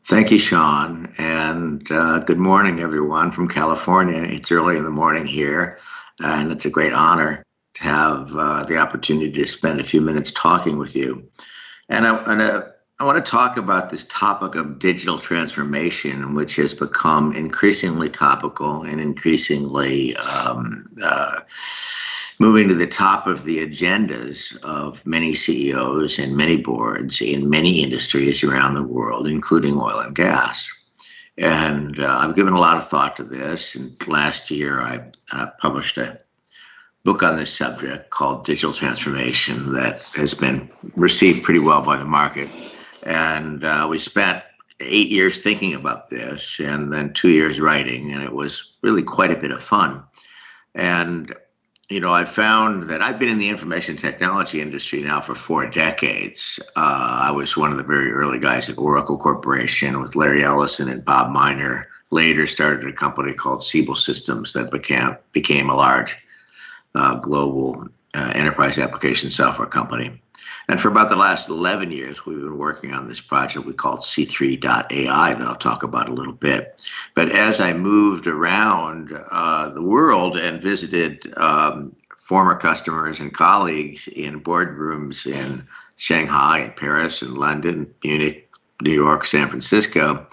Thank you, Sean, and good morning, everyone from California. It's early in the morning here, and it's a great honor to have the opportunity to spend a few minutes talking with you. And I want to talk about this topic of digital transformation, which has become increasingly topical and increasingly moving to the top of the agendas of many CEOs and many boards in many industries around the world, including oil and gas. And I've given a lot of thought to this. And last year, I published a book on this subject called Digital Transformation that has been received pretty well by the market. And we spent 8 years thinking about this and then 2 years writing, and it was really quite a bit of fun. And I found that I've been in the information technology industry now for 4 decades. I was one of the very early guys at Oracle Corporation with Larry Ellison and Bob Miner. Later started a company called Siebel Systems that became a large global enterprise application software company. And for about the last 11 years, we've been working on this project we called C3.ai that I'll talk about a little bit. But as I moved around the world and visited former customers and colleagues in boardrooms in Shanghai and Paris and London, Munich, New York, San Francisco,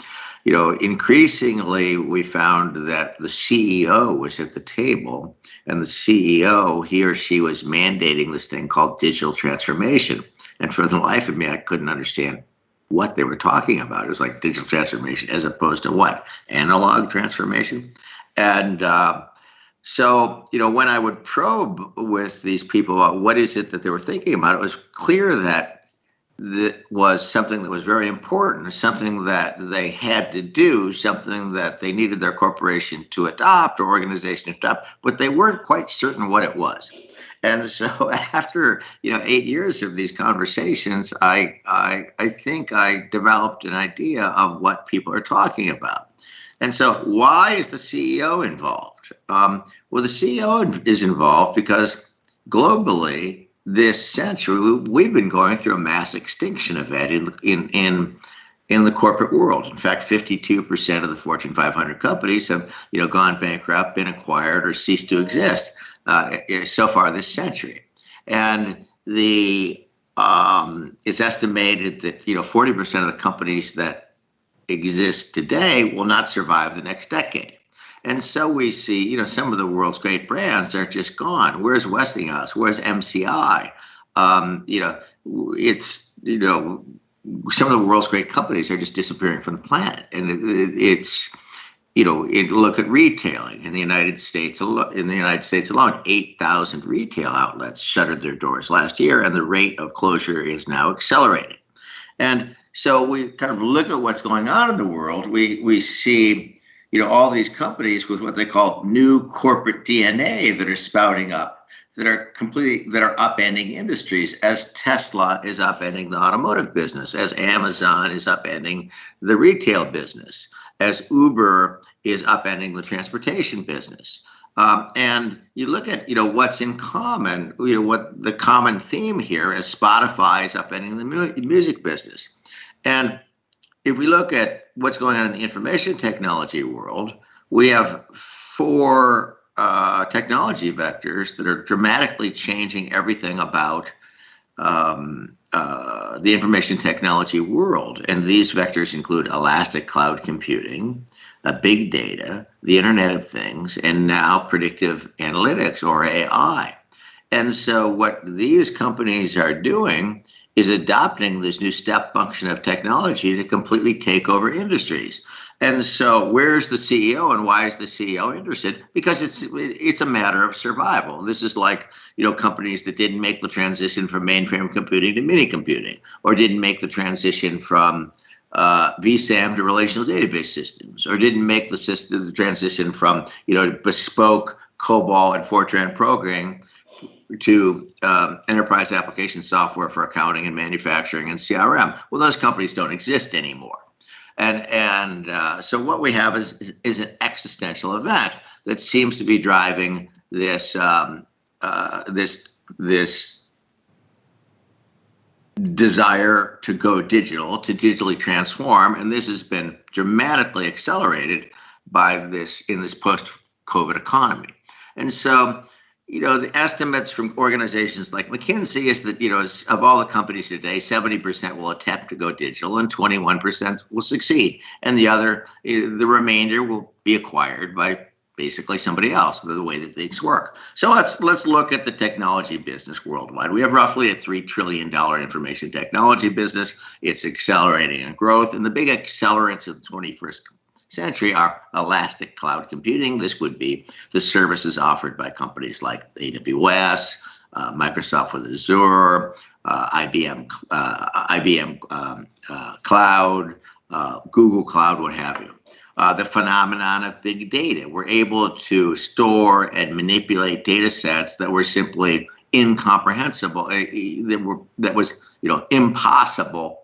increasingly we found that the CEO was at the table, and the CEO, he or she was mandating this thing called digital transformation. And for the life of me, I couldn't understand what they were talking about. It was like digital transformation as opposed to what? Analog transformation? And so, when I would probe with these people about what is it that they were thinking about, it was clear that was something that was very important, something that they had to do, something that they needed their corporation to adopt or organization to adopt, but they weren't quite certain what it was. And so after 8 years of these conversations, I think I developed an idea of what people are talking about. And so why is the CEO involved? Well, the CEO is involved because globally, this century, we've been going through a mass extinction event in the corporate world. In fact, 52% of the Fortune 500 companies have gone bankrupt, been acquired, or ceased to exist so far this century. And it's estimated that 40% of the companies that exist today will not survive the next decade. And so we see, some of the world's great brands are just gone. Where's Westinghouse? Where's MCI? Some of the world's great companies are just disappearing from the planet. And look at retailing in the United States. In the United States alone, 8,000 retail outlets shuttered their doors last year, and the rate of closure is now accelerating. And so we kind of look at what's going on in the world. We see all these companies with what they call new corporate DNA that are spouting up, that are upending industries, as Tesla is upending the automotive business, as Amazon is upending the retail business, as Uber is upending the transportation business. And you look at, what's in common, what the common theme here is Spotify is upending the music business. And if we look at what's going on in the information technology world, we have four technology vectors that are dramatically changing everything about the information technology world. And these vectors include elastic cloud computing, big data, the Internet of Things, and now predictive analytics, or AI. And so what these companies are doing is adopting this new step function of technology to completely take over industries. And so where's the CEO, and why is the CEO interested? Because it's a matter of survival. This is like, companies that didn't make the transition from mainframe computing to mini computing, or didn't make the transition from vSAM to relational database systems, or didn't make the transition from, bespoke COBOL and Fortran programming to enterprise application software for accounting and manufacturing and CRM. Well, those companies don't exist anymore. And so what we have is an existential event that seems to be driving this desire to go digital, to digitally transform, and this has been dramatically accelerated by this in this post-COVID economy. And so, the estimates from organizations like McKinsey is that, of all the companies today, 70% will attempt to go digital and 21% will succeed. And the remainder will be acquired by basically somebody else, the way that things work. So let's look at the technology business worldwide. We have roughly a $3 trillion information technology business. It's accelerating in growth, and the big accelerants of the 21st century are elastic cloud computing. This would be the services offered by companies like AWS, Microsoft with Azure, IBM Cloud, Google Cloud, what have you. The phenomenon of big data. We're able to store and manipulate data sets that were simply incomprehensible. That was impossible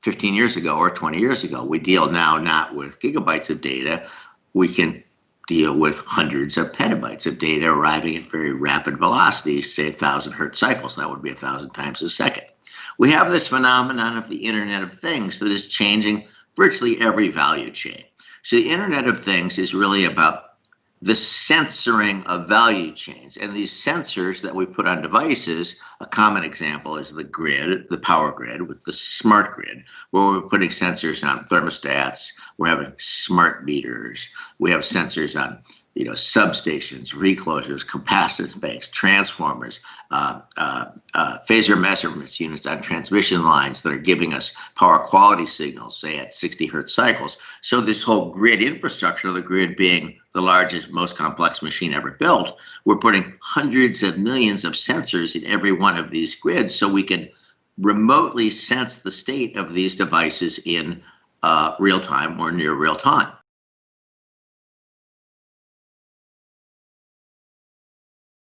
15 years ago or 20 years ago. We deal now not with gigabytes of data. We can deal with hundreds of petabytes of data arriving at very rapid velocities, say 1,000 hertz cycles. That would be 1,000 times a second. We have this phenomenon of the Internet of Things that is changing virtually every value chain. So the Internet of Things is really about the sensoring of value chains. And these sensors that we put on devices, a common example is the grid, the power grid with the smart grid, where we're putting sensors on thermostats, we're having smart meters, we have sensors on substations, reclosers, capacitance banks, transformers, phasor measurements units on transmission lines that are giving us power quality signals, say at 60 hertz cycles. So this whole grid infrastructure, the grid being the largest, most complex machine ever built, we're putting hundreds of millions of sensors in every one of these grids so we can remotely sense the state of these devices in real time or near real time.